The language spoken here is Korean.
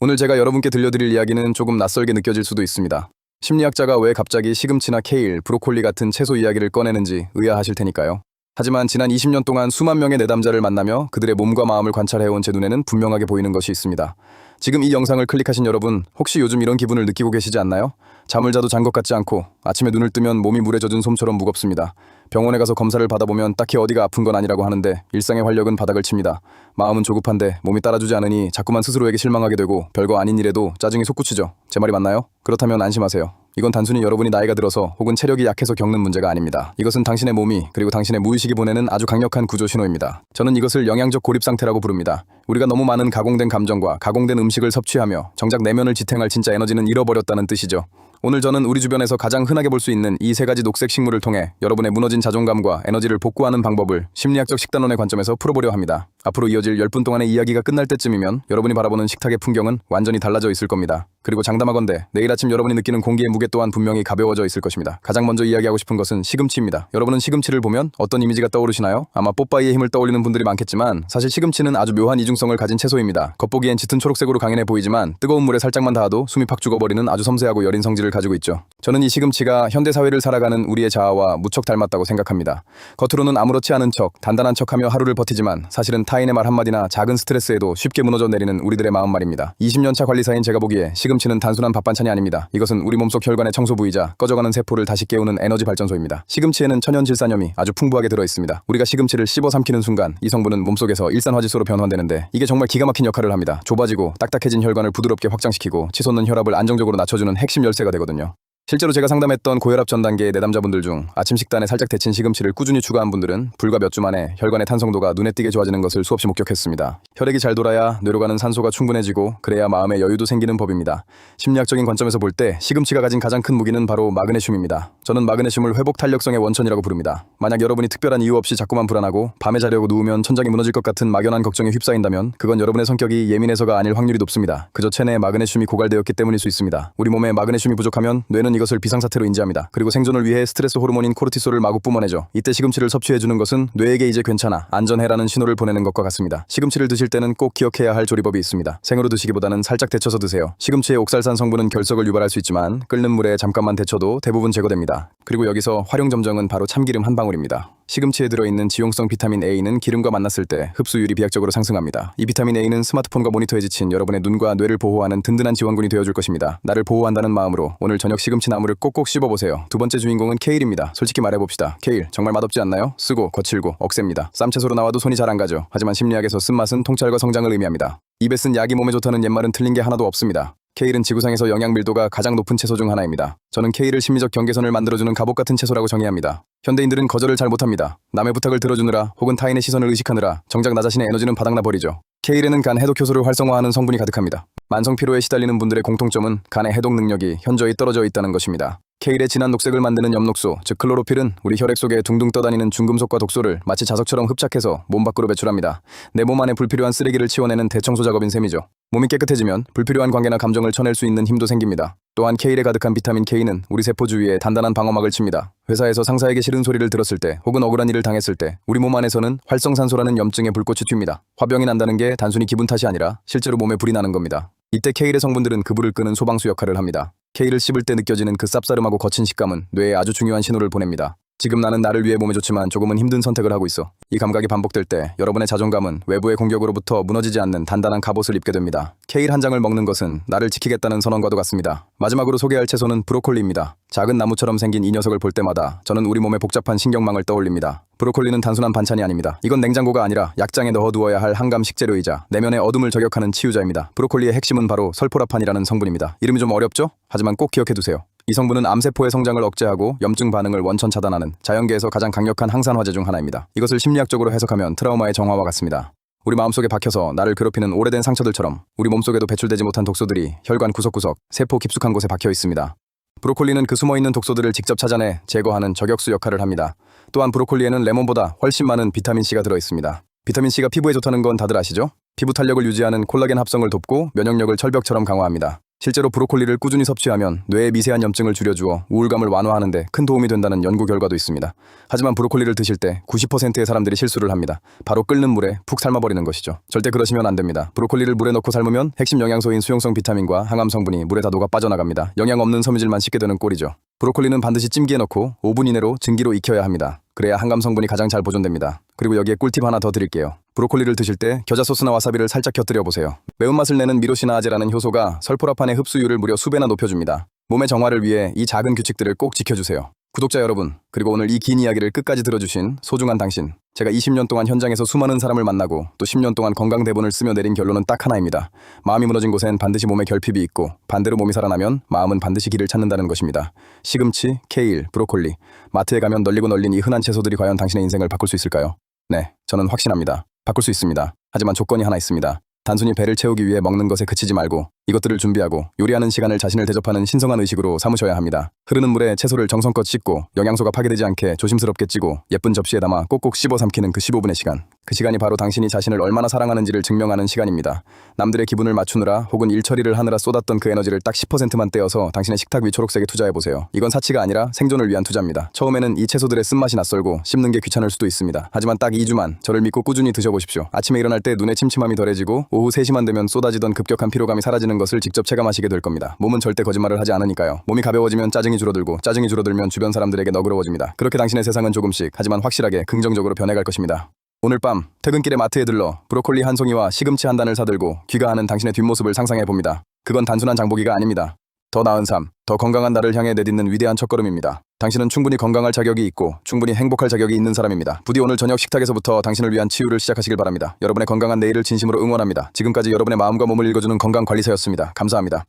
오늘 제가 여러분께 들려드릴 이야기는 조금 낯설게 느껴질 수도 있습니다. 심리학자가 왜 갑자기 시금치나 케일, 브로콜리 같은 채소 이야기를 꺼내는지 의아하실 테니까요. 하지만 지난 20년 동안 수만 명의 내담자를 만나며 그들의 몸과 마음을 관찰해온 제 눈에는 분명하게 보이는 것이 있습니다. 지금 이 영상을 클릭하신 여러분, 혹시 요즘 이런 기분을 느끼고 계시지 않나요? 잠을 자도 잔 것 같지 않고 아침에 눈을 뜨면 몸이 물에 젖은 솜처럼 무겁습니다. 병원에 가서 검사를 받아보면 딱히 어디가 아픈 건 아니라고 하는데 일상의 활력은 바닥을 칩니다. 마음은 조급한데 몸이 따라주지 않으니 자꾸만 스스로에게 실망하게 되고 별거 아닌 일에도 짜증이 솟구치죠. 제 말이 맞나요? 그렇다면 안심하세요. 이건 단순히 여러분이 나이가 들어서 혹은 체력이 약해서 겪는 문제가 아닙니다. 이것은 당신의 몸이 그리고 당신의 무의식이 보내는 아주 강력한 구조 신호입니다. 저는 이것을 영양적 고립 상태라고 부릅니다. 우리가 너무 많은 가공된 감정과 가공된 음식을 섭취하며 정작 내면을 지탱할 진짜 에너지는 잃어버렸다는 뜻이죠. 오늘 저는 우리 주변에서 가장 흔하게 볼 수 있는 이 세 가지 녹색 식물을 통해 여러분의 무너진 자존감과 에너지를 복구하는 방법을 심리학적 식단론의 관점에서 풀어보려 합니다. 앞으로 이어질 10분 동안의 이야기가 끝날 때쯤이면 여러분이 바라보는 식탁의 풍경은 완전히 달라져 있을 겁니다. 그리고 장담하건대 내일 아침 여러분이 느끼는 공기의 무게 또한 분명히 가벼워져 있을 것입니다. 가장 먼저 이야기하고 싶은 것은 시금치입니다. 여러분은 시금치를 보면 어떤 이미지가 떠오르시나요? 아마 뽀빠이의 힘을 떠올리는 분들이 많겠지만 사실 시금치는 아주 묘한 이중성을 가진 채소입니다. 겉보기엔 짙은 초록색으로 강연해 보이지만 뜨거운 물에 살짝만 닿아도 숨이 팍 죽어버리는 아주 섬세하고 여린 성질을 가지고 있죠. 저는 이 시금치가 현대사회를 살아가는 우리의 자아와 무척 닮았다고 생각합니다. 겉으로는 아무렇지 않은 척, 단단한 척하며 하루를 버티지만 사실은 타인의 말 한마디나 작은 스트레스에도 쉽게 무너져 내리는 우리들의 마음 말입니다. 20년차 관리사인 제가 보기에 시금치는 단순한 밥 반찬이 아닙니다. 이것은 우리 몸속 혈관의 청소부이자 꺼져가는 세포를 다시 깨우는 에너지 발전소입니다. 시금치에는 천연 질산염이 아주 풍부하게 들어있습니다. 우리가 시금치를 씹어 삼키는 순간 이 성분은 몸속에서 일산화질소로 변환되는데 이게 정말 기가 막힌 역할을 합니다. 좁아지고 딱딱해진 혈관을 부드럽게 확장시키고 치솟는 혈압을 안정적으로 낮춰주는 핵심 열쇠가 되거든요. 실제로 제가 상담했던 고혈압 전 단계의 내담자분들 중 아침 식단에 살짝 데친 시금치를 꾸준히 추가한 분들은 불과 몇 주 만에 혈관의 탄성도가 눈에 띄게 좋아지는 것을 수없이 목격했습니다. 혈액이 잘 돌아야 뇌로 가는 산소가 충분해지고 그래야 마음의 여유도 생기는 법입니다. 심리학적인 관점에서 볼 때 시금치가 가진 가장 큰 무기는 바로 마그네슘입니다. 저는 마그네슘을 회복 탄력성의 원천이라고 부릅니다. 만약 여러분이 특별한 이유 없이 자꾸만 불안하고 밤에 자려고 누우면 천장이 무너질 것 같은 막연한 걱정에 휩싸인다면 그건 여러분의 성격이 예민해서가 아닐 확률이 높습니다. 그저 체내에 마그네슘이 고갈되었기 때문일 수 있습니다. 우리 몸에 마그네슘이 부족하면 뇌는 이것을 비상사태로 인지합니다. 그리고 생존을 위해 스트레스 호르몬인 코르티솔을 마구 뿜어내죠. 이때 시금치를 섭취해주는 것은 뇌에게 이제 괜찮아, 안전해라는 신호를 보내는 것과 같습니다. 시금치를 드실 때는 꼭 기억해야 할 조리법이 있습니다. 생으로 드시기보다는 살짝 데쳐서 드세요. 시금치의 옥살산 성분은 결석을 유발할 수 있지만 끓는 물에 잠깐만 데쳐도 대부분 제거됩니다. 그리고 여기서 활용점정은 바로 참기름 한 방울입니다. 시금치에 들어있는 지용성 비타민 A는 기름과 만났을 때 흡수율이 비약적으로 상승합니다. 이 비타민 A는 스마트폰과 모니터에 지친 여러분의 눈과 뇌를 보호하는 든든한 지원군이 되어줄 것입니다. 나를 보호한다는 마음으로 오늘 저녁 시금치 나물을 꼭꼭 씹어보세요. 두 번째 주인공은 케일입니다. 솔직히 말해봅시다. 케일 정말 맛없지 않나요? 쓰고 거칠고 억셉니다. 쌈채소로 나와도 손이 잘 안 가죠. 하지만 심리학에서 쓴맛은 통찰과 성장을 의미합니다. 입에 쓴 약이 몸에 좋다는 옛말은 틀린 게 하나도 없습니다. 케일은 지구상에서 영양 밀도가 가장 높은 채소 중 하나입니다. 저는 케일을 심리적 경계선을 만들어주는 갑옷 같은 채소라고 정의합니다. 현대인들은 거절을 잘 못합니다. 남의 부탁을 들어주느라 혹은 타인의 시선을 의식하느라 정작 나 자신의 에너지는 바닥나 버리죠. 케일에는 간 해독 효소를 활성화하는 성분이 가득합니다. 만성 피로에 시달리는 분들의 공통점은 간의 해독 능력이 현저히 떨어져 있다는 것입니다. 케일의 진한 녹색을 만드는 엽록소, 즉 클로로필은 우리 혈액 속에 둥둥 떠다니는 중금속과 독소를 마치 자석처럼 흡착해서 몸 밖으로 배출합니다. 내 몸 안에 불필요한 쓰레기를 치워내는 대청소 작업인 셈이죠. 몸이 깨끗해지면 불필요한 관계나 감정을 쳐낼 수 있는 힘도 생깁니다. 또한 케일에 가득한 비타민 K는 우리 세포 주위에 단단한 방어막을 칩니다. 회사에서 상사에게 싫은 소리를 들었을 때 혹은 억울한 일을 당했을 때 우리 몸 안에서는 활성산소라는 염증의 불꽃이 튑니다. 화병이 난다는 게 단순히 기분 탓이 아니라 실제로 몸에 불이 나는 겁니다. 이때 케일의 성분들은 그 불을 끄는 소방수 역할을 합니다. 케일을 씹을 때 느껴지는 그 쌉싸름하고 거친 식감은 뇌에 아주 중요한 신호를 보냅니다. 지금 나는 나를 위해 몸에 좋지만 조금은 힘든 선택을 하고 있어. 이 감각이 반복될 때 여러분의 자존감은 외부의 공격으로부터 무너지지 않는 단단한 갑옷을 입게 됩니다. 케일 한 장을 먹는 것은 나를 지키겠다는 선언과도 같습니다. 마지막으로 소개할 채소는 브로콜리입니다. 작은 나무처럼 생긴 이 녀석을 볼 때마다 저는 우리 몸의 복잡한 신경망을 떠올립니다. 브로콜리는 단순한 반찬이 아닙니다. 이건 냉장고가 아니라 약장에 넣어두어야 할 한감 식재료이자 내면의 어둠을 저격하는 치유자입니다. 브로콜리의 핵심은 바로 설포라판이라는 성분입니다. 이름이 좀 어렵죠? 하지만 꼭 기억해두세요. 이 성분은 암세포의 성장을 억제하고 염증 반응을 원천 차단하는 자연계에서 가장 강력한 항산화제 중 하나입니다. 이것을 심리학적으로 해석하면 트라우마의 정화와 같습니다. 우리 마음속에 박혀서 나를 괴롭히는 오래된 상처들처럼 우리 몸속에도 배출되지 못한 독소들이 혈관 구석구석, 세포 깊숙한 곳에 박혀 있습니다. 브로콜리는 그 숨어있는 독소들을 직접 찾아내 제거하는 저격수 역할을 합니다. 또한 브로콜리에는 레몬보다 훨씬 많은 비타민C가 들어있습니다. 비타민C가 피부에 좋다는 건 다들 아시죠? 피부 탄력을 유지하는 콜라겐 합성을 돕고 면역력을 철벽처럼 강화합니다. 실제로 브로콜리를 꾸준히 섭취하면 뇌의 미세한 염증을 줄여주어 우울감을 완화하는 데 큰 도움이 된다는 연구 결과도 있습니다. 하지만 브로콜리를 드실 때 90%의 사람들이 실수를 합니다. 바로 끓는 물에 푹 삶아버리는 것이죠. 절대 그러시면 안 됩니다. 브로콜리를 물에 넣고 삶으면 핵심 영양소인 수용성 비타민과 항암 성분이 물에 다 녹아 빠져나갑니다. 영양 없는 섬유질만 씻게 되는 꼴이죠. 브로콜리는 반드시 찜기에 넣고 5분 이내로 증기로 익혀야 합니다. 그래야 항암 성분이 가장 잘 보존됩니다. 그리고 여기에 꿀팁 하나 더 드릴게요. 브로콜리를 드실 때 겨자 소스나 와사비를 살짝 곁들여 보세요. 매운맛을 내는 미로시나아제라는 효소가 설포라판의 흡수율을 무려 수배나 높여줍니다. 몸의 정화를 위해 이 작은 규칙들을 꼭 지켜주세요. 구독자 여러분, 그리고 오늘 이 긴 이야기를 끝까지 들어주신 소중한 당신. 제가 20년 동안 현장에서 수많은 사람을 만나고 또 10년 동안 건강 대본을 쓰며 내린 결론은 딱 하나입니다. 마음이 무너진 곳엔 반드시 몸에 결핍이 있고 반대로 몸이 살아나면 마음은 반드시 길을 찾는다는 것입니다. 시금치, 케일, 브로콜리, 마트에 가면 널리고 널린 이 흔한 채소들이 과연 당신의 인생을 바꿀 수 있을까요? 네, 저는 확신합니다. 바꿀 수 있습니다. 하지만 조건이 하나 있습니다. 단순히 배를 채우기 위해 먹는 것에 그치지 말고 이것들을 준비하고 요리하는 시간을 자신을 대접하는 신성한 의식으로 삼으셔야 합니다. 흐르는 물에 채소를 정성껏 씻고 영양소가 파괴되지 않게 조심스럽게 찌고 예쁜 접시에 담아 꼭꼭 씹어 삼키는 그 15분의 시간. 그 시간이 바로 당신이 자신을 얼마나 사랑하는지를 증명하는 시간입니다. 남들의 기분을 맞추느라 혹은 일 처리를 하느라 쏟았던 그 에너지를 딱 10%만 떼어서 당신의 식탁 위 초록색에 투자해보세요. 이건 사치가 아니라 생존을 위한 투자입니다. 처음에는 이 채소들의 쓴맛이 낯설고 씹는 게 귀찮을 수도 있습니다. 하지만 딱 2주만 저를 믿고 꾸준히 드셔보십시오. 아침에 일어날 때 눈에 침침함이 덜해지고 오후 3시만 되면 쏟아지던 급격한 피로감이 사라지는 것을 직접 체감하시게 될 겁니다. 몸은 절대 거짓말을 하지 않으니까요. 몸이 가벼워지면 짜증이 줄어들고 짜증이 줄어들면 주변 사람들에게 너그러워집니다. 그렇게 당신의 세상은 조금씩 하지만 확실하게 긍정적으로 변해갈 것입니다. 오늘 밤 퇴근길에 마트에 들러 브로콜리 한 송이와 시금치 한 단을 사들고 귀가하는 당신의 뒷모습을 상상해봅니다. 그건 단순한 장보기가 아닙니다. 더 나은 삶, 더 건강한 나를 향해 내딛는 위대한 첫걸음입니다. 당신은 충분히 건강할 자격이 있고 충분히 행복할 자격이 있는 사람입니다. 부디 오늘 저녁 식탁에서부터 당신을 위한 치유를 시작하시길 바랍니다. 여러분의 건강한 내일을 진심으로 응원합니다. 지금까지 여러분의 마음과 몸을 읽어주는 건강관리사였습니다. 감사합니다.